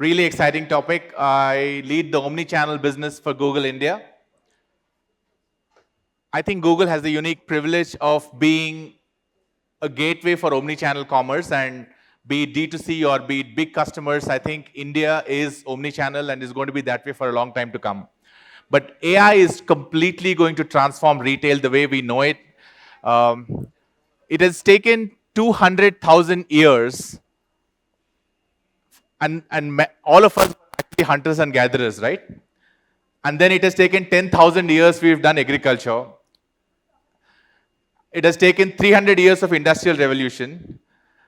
Really exciting topic. I lead the Omnichannel business for Google India. I think Google has the unique privilege of being a gateway for Omnichannel commerce, and be it D2C or be it big customers, I think India is Omnichannel and is going to be that way for a long time to come. But AI is completely going to transform retail the way we know it. It has taken 200,000 years, and all of us are actually hunters and gatherers, right? And then it has taken 10,000 years we've done agriculture. It has taken 300 years of industrial revolution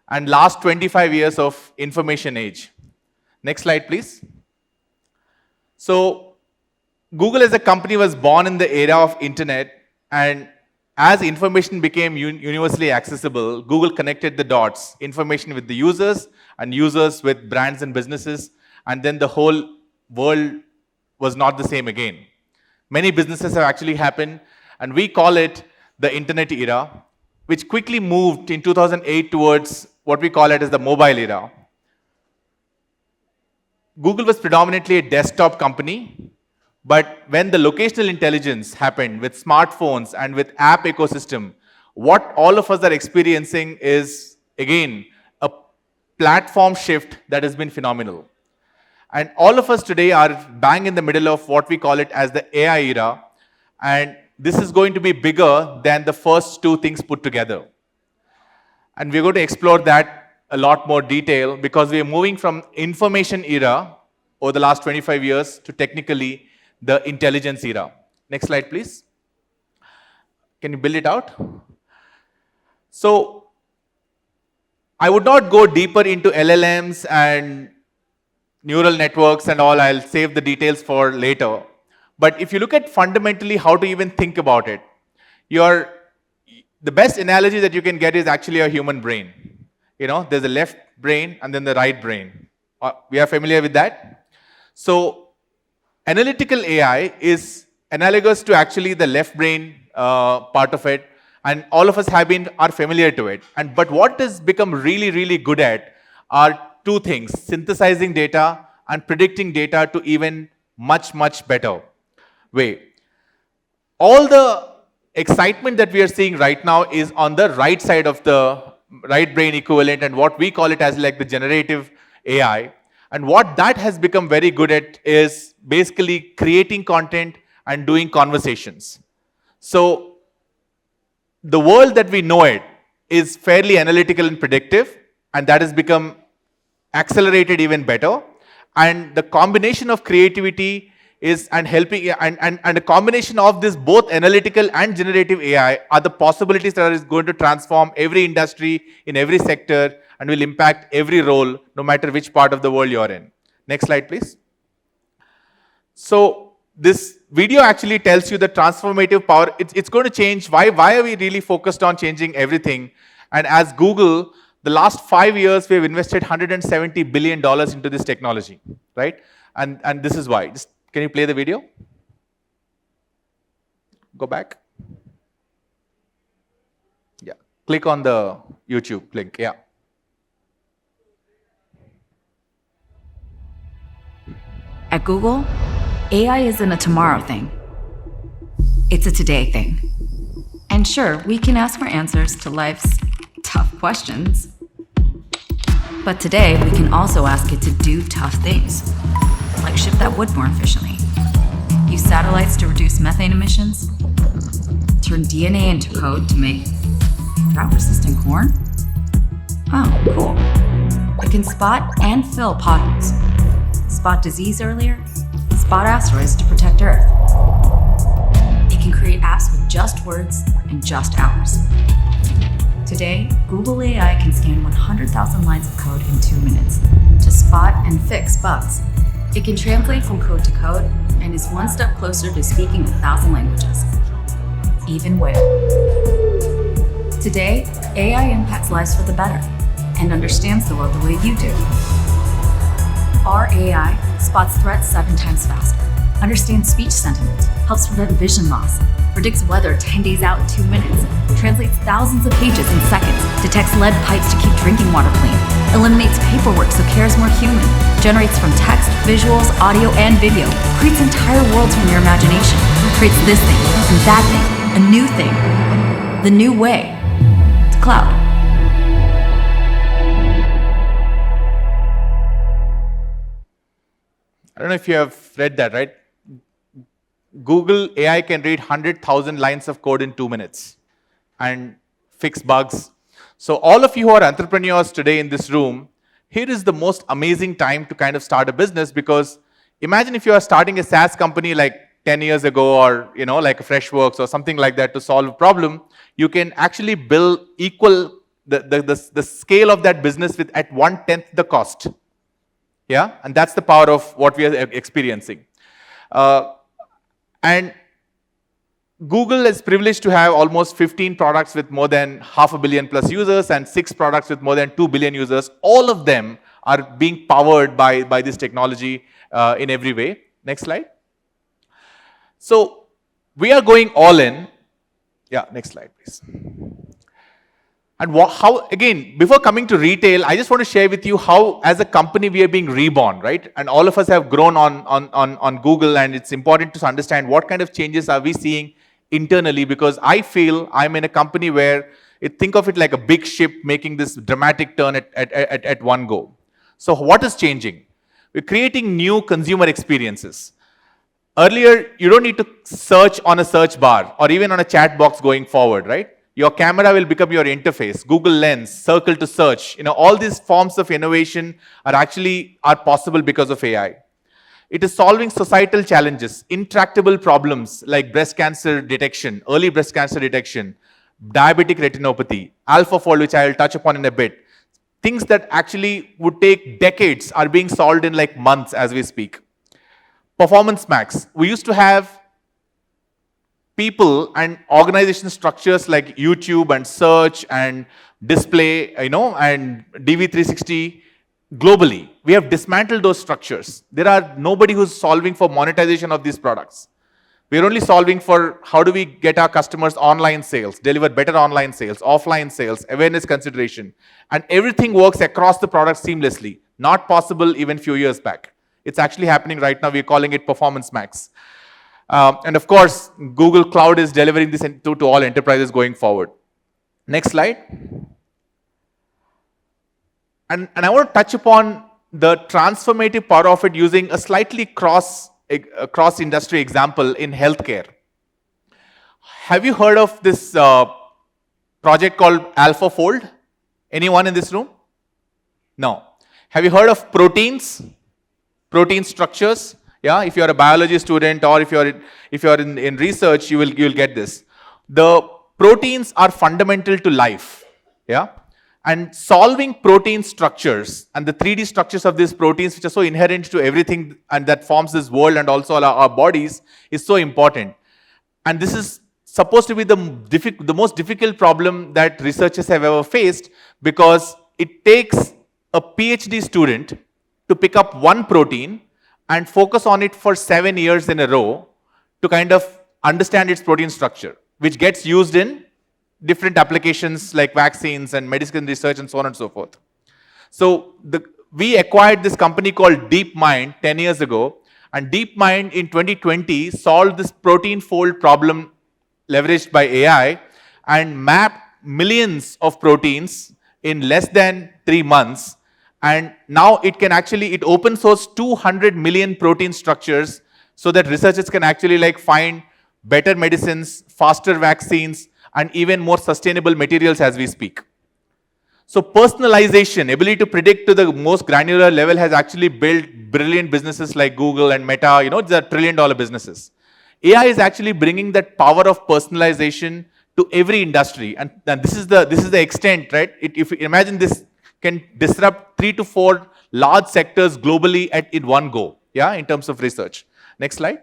and last 25 years of information age. Next slide, please. So Google as a company was born in the era of internet, and as information became universally accessible, Google connected the dots, information with the users and users with brands and businesses, and then the whole world was not the same again. Many businesses have actually happened, and we call it the internet era, which quickly moved in 2008 towards what we call it as the mobile era. Google was predominantly a desktop company, but when the locational intelligence happened with smartphones and with app ecosystem, what all of us are experiencing is, again, a platform shift that has been phenomenal. And all of us today are bang in the middle of what we call it as the AI era, and this is going to be bigger than the first two things put together. And we're going to explore that a lot more detail because we are moving from information era over the last 25 years to technically the intelligence era. Next slide, please. Can you build it out? So I would not go deeper into LLMs and neural networks and all. I'll save the details for later. But if you look at fundamentally how to even think about it, the best analogy that you can get is actually a human brain. You know, there's a left brain and then the right brain. We are familiar with that? So analytical AI is analogous to actually the left brain part of it, and all of us are familiar to it. But what has become really, really good at are two things: synthesizing data and predicting data to even much, much better way. All the excitement that we are seeing right now is on the right side of the right brain equivalent, and what we call it as like the generative AI. And what that has become very good at is basically creating content and doing conversations. So the world that we know it is fairly analytical and predictive, and that has become accelerated even better. And the combination of creativity is and helping and a combination of this both analytical and generative AI are the possibilities that is going to transform every industry in every sector and will impact every role no matter which part of the world you're in. Next slide, please. So this video actually tells you the transformative power. It's going to change. Why are we really focused on changing everything? And as Google, the last 5 years, we have invested $170 billion into this technology, right? And this is why. Can you play the video? Go back. Yeah. Click on the YouTube link. Yeah. At Google, AI isn't a tomorrow thing. It's a today thing. And sure, we can ask for answers to life's tough questions. But today, we can also ask it to do tough things, like ship that wood more efficiently, use satellites to reduce methane emissions, turn DNA into code to make drought-resistant corn. Oh, cool. It can spot and fill potholes, spot disease earlier, spot asteroids to protect Earth. It can create apps with just words and just hours. Today, Google AI can scan 100,000 lines of code in 2 minutes to spot and fix bugs. It can translate from code to code and is one step closer to speaking 1,000 languages, even whale. Today, AI impacts lives for the better and understands the world the way you do. Our AI spots threats 7 times faster, understands speech sentiment, helps prevent vision loss, predicts weather 10 days out in 2 minutes, translates thousands of pages in seconds, detects lead pipes to keep drinking water clean, eliminates paperwork so care is more human, generates from text, visuals, audio, and video, creates entire worlds from your imagination, creates this thing and that thing, a new thing, the new way. It's cloud. I don't know if you have read that, right? Google AI can read 100,000 lines of code in 2 minutes and fix bugs. So all of you who are entrepreneurs today in this room, here is the most amazing time to kind of start a business, because imagine if you are starting a SaaS company like 10 years ago, or like a Freshworks or something like that to solve a problem. You can actually build equal the scale of that business with at 1/10 the cost. Yeah, and that's the power of what we are experiencing. And Google is privileged to have almost 15 products with more than 500 million plus users and 6 products with more than 2 billion users. All of them are being powered by this technology in every way. Next slide. So we are going all in. Yeah, next slide, please. And how, again, before coming to retail, I just want to share with you how, as a company, we are being reborn, right? And all of us have grown on Google, and it's important to understand what kind of changes are we seeing internally, because I feel I'm in a company where, think of it like a big ship making this dramatic turn at one go. So what is changing? We're creating new consumer experiences. Earlier, you don't need to search on a search bar or even on a chat box going forward, right? Your camera will become your interface. Google Lens, Circle to search. All these forms of innovation are possible because of AI. It is solving societal challenges, intractable problems like breast cancer detection, early breast cancer detection, diabetic retinopathy, AlphaFold, which I will touch upon in a bit. Things that actually would take decades are being solved in like months as we speak. Performance Max. We used to have people and organization structures like YouTube and search and display, and DV360 globally. We have dismantled those structures. There are nobody who's solving for monetization of these products. We're only solving for how do we get our customers online sales, deliver better online sales, offline sales, awareness consideration, and everything works across the product seamlessly. Not possible even few years back. It's actually happening right now. We're calling it Performance Max. And of course, Google Cloud is delivering this to all enterprises going forward. Next slide. And I want to touch upon the transformative power of it using a slightly cross-industry example in healthcare. Have you heard of this project called AlphaFold? Anyone in this room? No. Have you heard of proteins? Protein structures? Yeah, if you're a biology student or if you're in research, you'll get this. The proteins are fundamental to life. Yeah, and solving protein structures and the 3D structures of these proteins, which are so inherent to everything and that forms this world and also our bodies, is so important. And this is supposed to be the most difficult problem that researchers have ever faced, because it takes a PhD student to pick up one protein and focus on it for 7 years in a row to kind of understand its protein structure, which gets used in different applications like vaccines and medicine research and so on and so forth. So we acquired this company called DeepMind 10 years ago, and DeepMind in 2020 solved this protein fold problem leveraged by AI and mapped millions of proteins in less than 3 months. And now it open source 200 million protein structures so that researchers can actually find better medicines, faster vaccines, and even more sustainable materials as we speak. So personalization, ability to predict to the most granular level, has actually built brilliant businesses like Google and Meta. These are trillion-dollar businesses. AI is actually bringing that power of personalization to every industry, and this is the extent, right? If you imagine, this can disrupt 3 to 4 large sectors globally in one go, yeah, in terms of research. Next slide.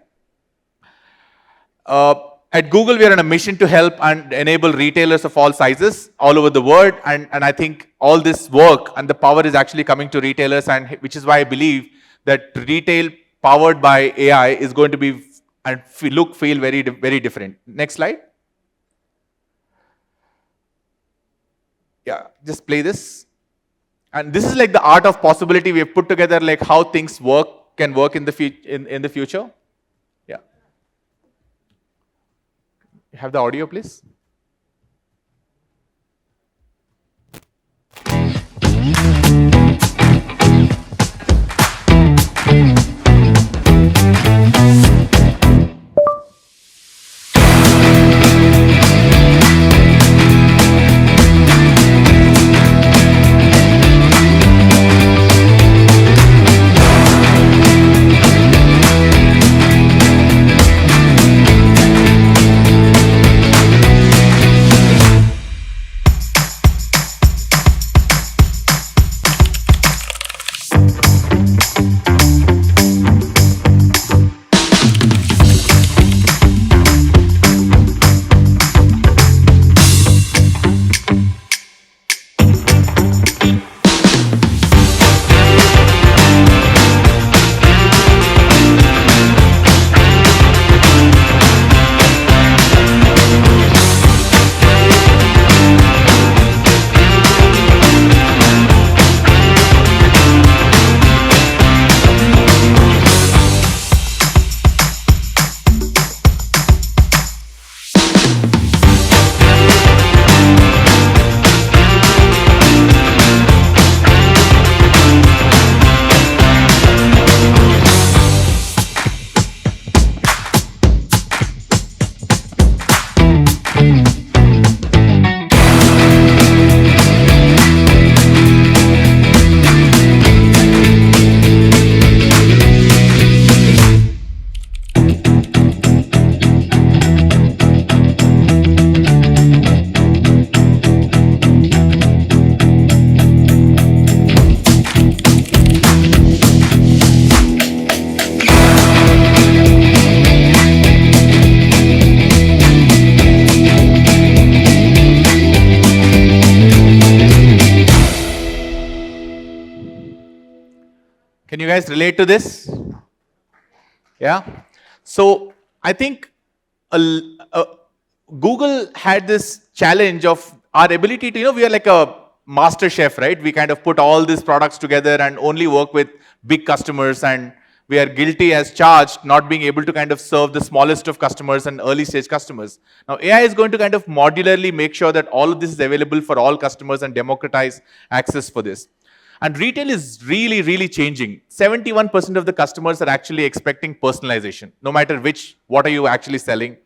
At Google, we are on a mission to help and enable retailers of all sizes all over the world, and I think all this work and the power is actually coming to retailers, and which is why I believe that retail powered by AI is going to be and feel very, very different. Next slide. Yeah, just play this. And this is like the art of possibility. We have put together like how things can work in the future. Yeah. Have the audio, please. Can you guys relate to this? Yeah. So I think Google had this challenge of our ability to, we are like a master chef, right? We kind of put all these products together and only work with big customers, and we are guilty as charged not being able to kind of serve the smallest of customers and early stage customers. Now AI is going to kind of modularly make sure that all of this is available for all customers and democratize access for this. And retail is really, really changing. 71% of the customers are actually expecting personalization, no matter what are you actually selling.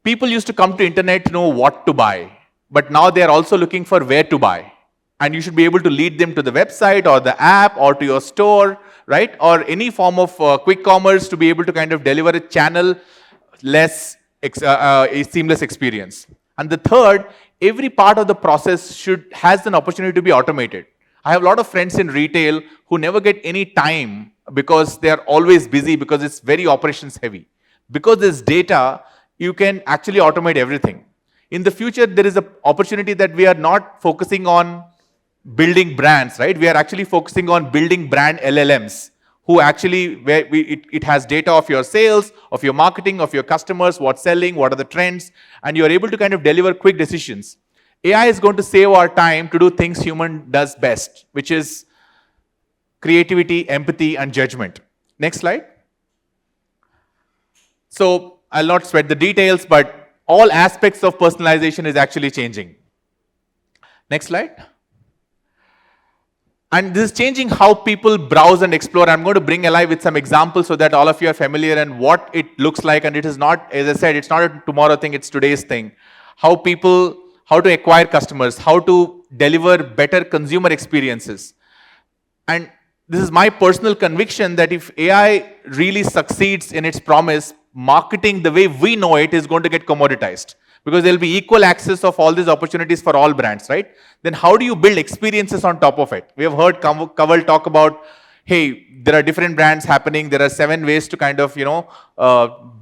People used to come to internet to know what to buy, but now they are also looking for where to buy. And you should be able to lead them to the website or the app or to your store, right? Or any form of quick commerce to be able to kind of deliver a channel a seamless experience. And the third, every part of the process has an opportunity to be automated. I have a lot of friends in retail who never get any time because they are always busy because it's very operations heavy. Because there's data, you can actually automate everything. In the future, there is an opportunity that we are not focusing on building brands, right? We are actually focusing on building brand LLMs who actually, it has data of your sales, of your marketing, of your customers, what's selling, what are the trends, and you're able to kind of deliver quick decisions. AI is going to save our time to do things human does best, which is creativity, empathy, and judgment. Next slide. So I'll not sweat the details, but all aspects of personalization is actually changing. Next slide. And this is changing how people browse and explore. I'm going to bring alive with some examples so that all of you are familiar and what it looks like. And it is not, as I said, it's not a tomorrow thing, it's today's thing. How to acquire customers, how to deliver better consumer experiences. And this is my personal conviction that if AI really succeeds in its promise, marketing the way we know it is going to get commoditized. Because there will be equal access of all these opportunities for all brands, right? Then how do you build experiences on top of it? We have heard Kaval talk about, hey, there are different brands happening. There are 7 ways to kind of,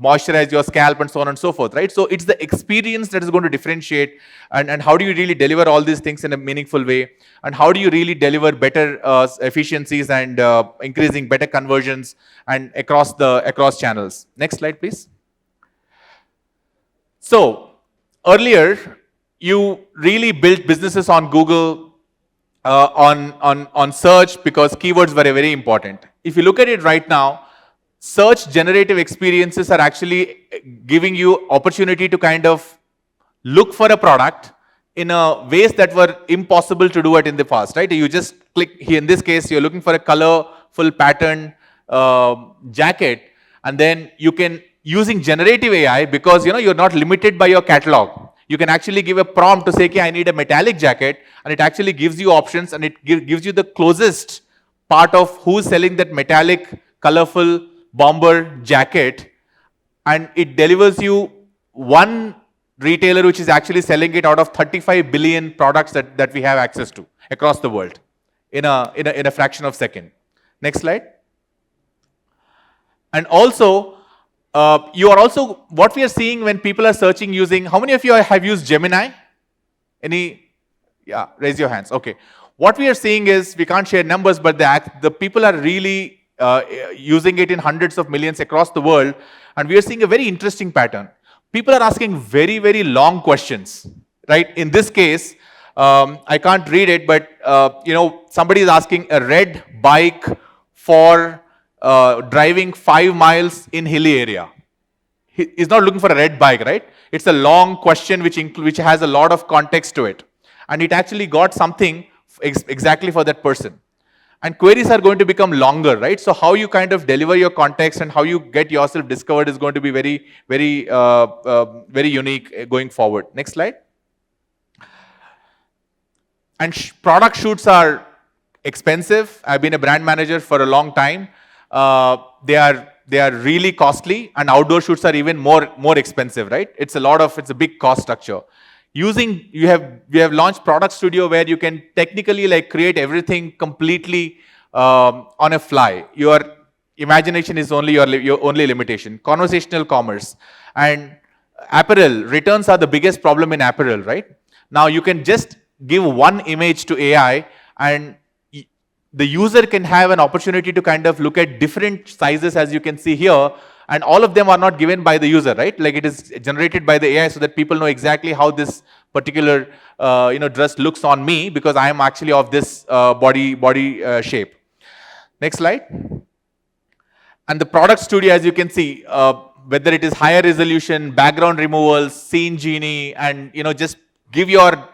moisturize your scalp and so on and so forth, right? So it's the experience that is going to differentiate. And how do you really deliver all these things in a meaningful way? And how do you really deliver better efficiencies and increasing better conversions and across channels? Next slide, please. So earlier, you really built businesses on Google on search because keywords were very important. If you look at it right now, search generative experiences are actually giving you opportunity to kind of look for a product in a ways that were impossible to do it in the past, right? You just click here. In this case, you're looking for a colorful pattern jacket, and then you can, using generative AI, because you're not limited by your catalog. You can actually give a prompt to say, okay, I need a metallic jacket, and it actually gives you options, and it gives you the closest part of who's selling that metallic, colorful bomber jacket, and it delivers you one retailer which is actually selling it out of 35 billion products that we have access to across the world in a fraction of a second. Next slide. And also, what we are seeing when people are searching using, how many of you have used Gemini? Any? Yeah, raise your hands. Okay. What we are seeing is, we can't share numbers, but the people are really using it in hundreds of millions across the world, and we are seeing a very interesting pattern. People are asking very, very long questions, right? In this case, I can't read it, but somebody is asking a red bike for driving 5 miles in hilly area. He's not looking for a red bike, right? It's a long question which has a lot of context to it, and it actually got something exactly for that person. And queries are going to become longer, right? So how you kind of deliver your context and how you get yourself discovered is going to be very, very, very unique going forward. Next slide. And product shoots are expensive. I've been a brand manager for a long time. They are really costly, and outdoor shoots are even more expensive, right? It's a big cost structure. We have launched Product Studio, where you can technically create everything completely on a fly. Your imagination is only your only limitation. Conversational commerce and apparel returns are the biggest problem in apparel, right? Now you can just give one image to AI, and the user can have an opportunity to kind of look at different sizes, as you can see here, and all of them are not given by the user, right? It is generated by the AI, so that people know exactly how this particular dress looks on me, because I am actually of this body shape. Next slide. And the product studio, as you can see, whether it is higher resolution, background removal, scene genie, and just give your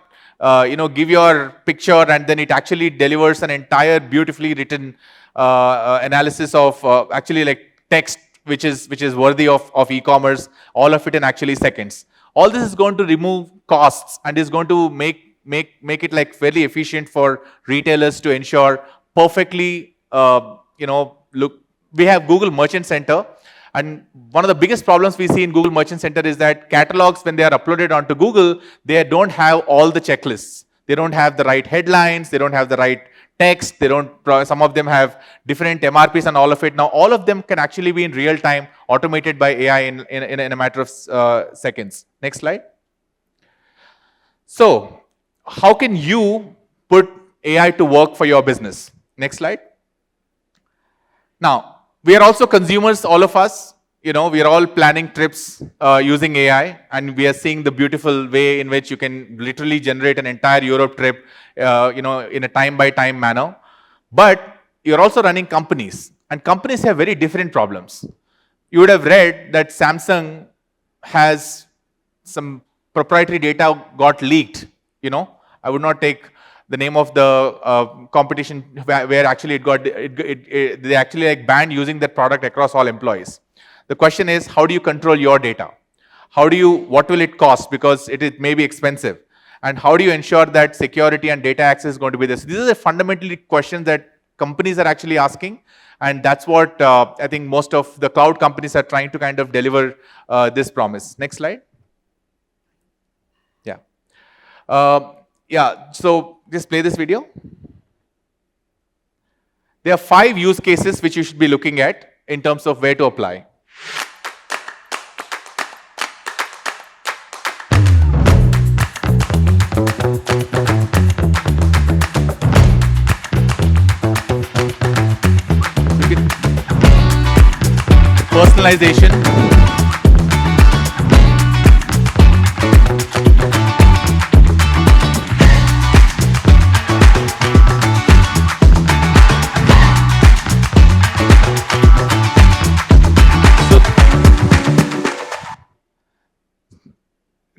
picture, and then it actually delivers an entire beautifully written analysis of actually text which is worthy of e-commerce, all of it in actually seconds. All this is going to remove costs and is going to make it fairly efficient for retailers to ensure perfectly, look. We have Google Merchant Center, and one of the biggest problems we see in Google Merchant Center is that catalogs, when they are uploaded onto Google, they don't have all the checklists. They don't have the right headlines, they don't have the right text, some of them have different MRPs and all of it. Now all of them can actually be in real time automated by AI in a matter of seconds. Next slide. So how can you put AI to work for your business? Next slide. Now, we are also consumers, all of us. We are all planning trips using AI, and we are seeing the beautiful way in which you can literally generate an entire Europe trip, in a time-by-time manner. But you're also running companies, and companies have very different problems. You would have read that Samsung has some proprietary data got leaked. I would not take the name of the competition where actually they actually banned using that product across all employees. The question is, how do you control your data? What will it cost? Because it may be expensive. And how do you ensure that security and data access is going to be there? So these are fundamentally questions that companies are actually asking. And that's what I think most of the cloud companies are trying to kind of deliver this promise. Next slide. Yeah. So just play this video. There are 5 use cases which you should be looking at in terms of where to apply. Personalization.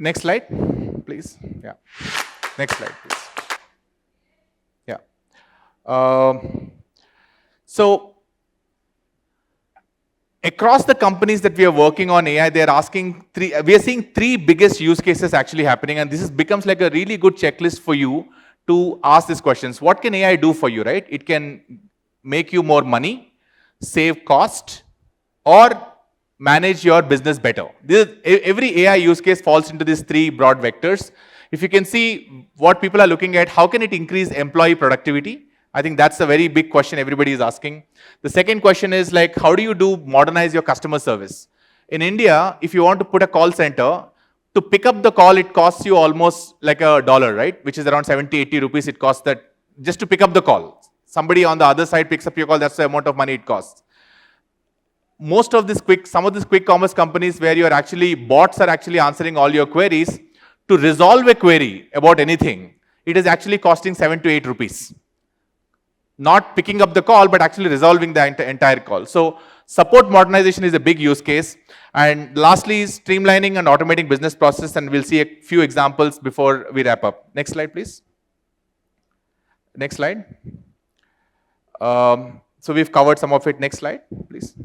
Next slide, please. Yeah. Next slide, please. Yeah. So across the companies that we are working on AI, they are asking we are seeing three biggest use cases actually happening, and becomes like a really good checklist for you to ask these questions. What can AI do for you, right? It can make you more money, save cost, or manage your business better. Every AI use case falls into these three broad vectors. If you can see what people are looking at, how can it increase employee productivity? I think that's a very big question everybody is asking. The second question is like, how do you modernize your customer service? In India, if you want to put a call center, to pick up the call, it costs you almost like $1, right? Which is around 70, 80 rupees it costs that just to pick up the call. Somebody on the other side picks up your call, that's the amount of money it costs. Some of these quick commerce companies where bots are actually answering all your queries, to resolve a query about anything, it is actually costing 7 to 8 rupees. Not picking up the call, but actually resolving the entire call. So support modernization is a big use case. And lastly, streamlining and automating business process, and we'll see a few examples before we wrap up. Next slide, please. Next slide. So we've covered some of it. Next slide, please.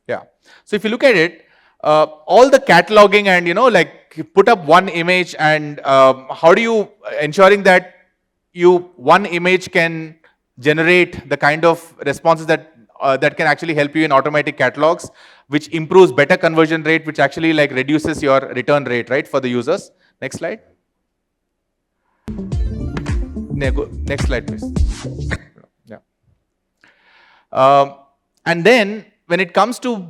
Yeah. So if you look at it, all the cataloging and, like put up one image, and how do you ensuring that one image can generate the kind of responses that can actually help you in automatic catalogs, which improves better conversion rate, which actually like reduces your return rate, right, for the users. Next slide. Next slide, please. Yeah. And then when it comes to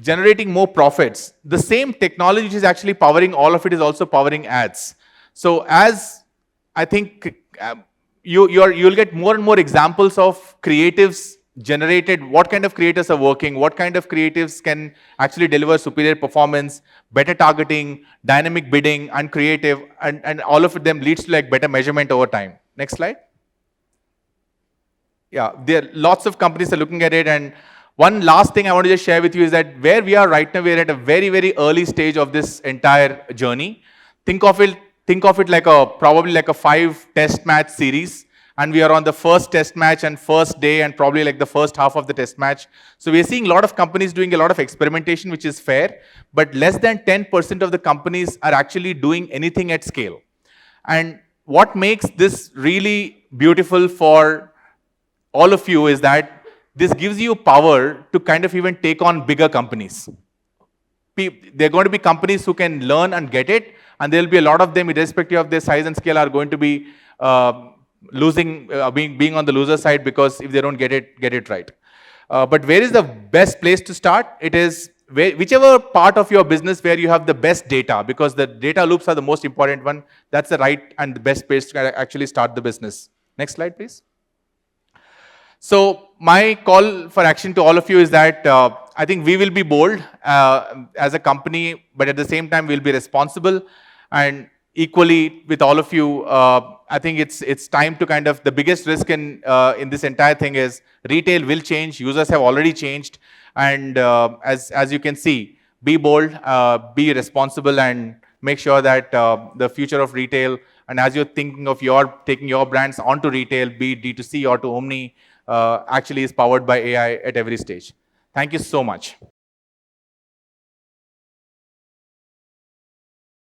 generating more profits, the same technology which is actually powering all of it is also powering ads. So as I think you'll get more and more examples of creatives generated, what kind of creators are working, what kind of creatives can actually deliver superior performance, better targeting, dynamic bidding, and creative, and all of them leads to like better measurement over time. Next slide. Yeah, there are lots of companies are looking at it, and one last thing I want to just share with you is that where we are right now, we are at a very, very early stage of this entire journey. Think of it like probably like a 5 test match series, and we are on the first test match and first day and probably like the first half of the test match. So we are seeing a lot of companies doing a lot of experimentation, which is fair, but less than 10% of the companies are actually doing anything at scale. And what makes this really beautiful for all of you is that this gives you power to kind of even take on bigger companies. There are going to be companies who can learn and get it, and there will be a lot of them, irrespective of their size and scale, are going to be being on the loser side, because if they don't get it right. But where is the best place to start? It is whichever part of your business where you have the best data, because the data loops are the most important one. That's the right and the best place to actually start the business. Next slide, please. So my call for action to all of you is that I think we will be bold as a company, but at the same time we'll be responsible. And equally with all of you, I think it's time to kind of, the biggest risk in this entire thing is retail will change. Users have already changed, and as you can see, be bold, be responsible, and make sure that the future of retail, and as you're thinking of taking your brands onto retail, be it D2C or to Omni, actually is powered by AI at every stage. Thank you so much.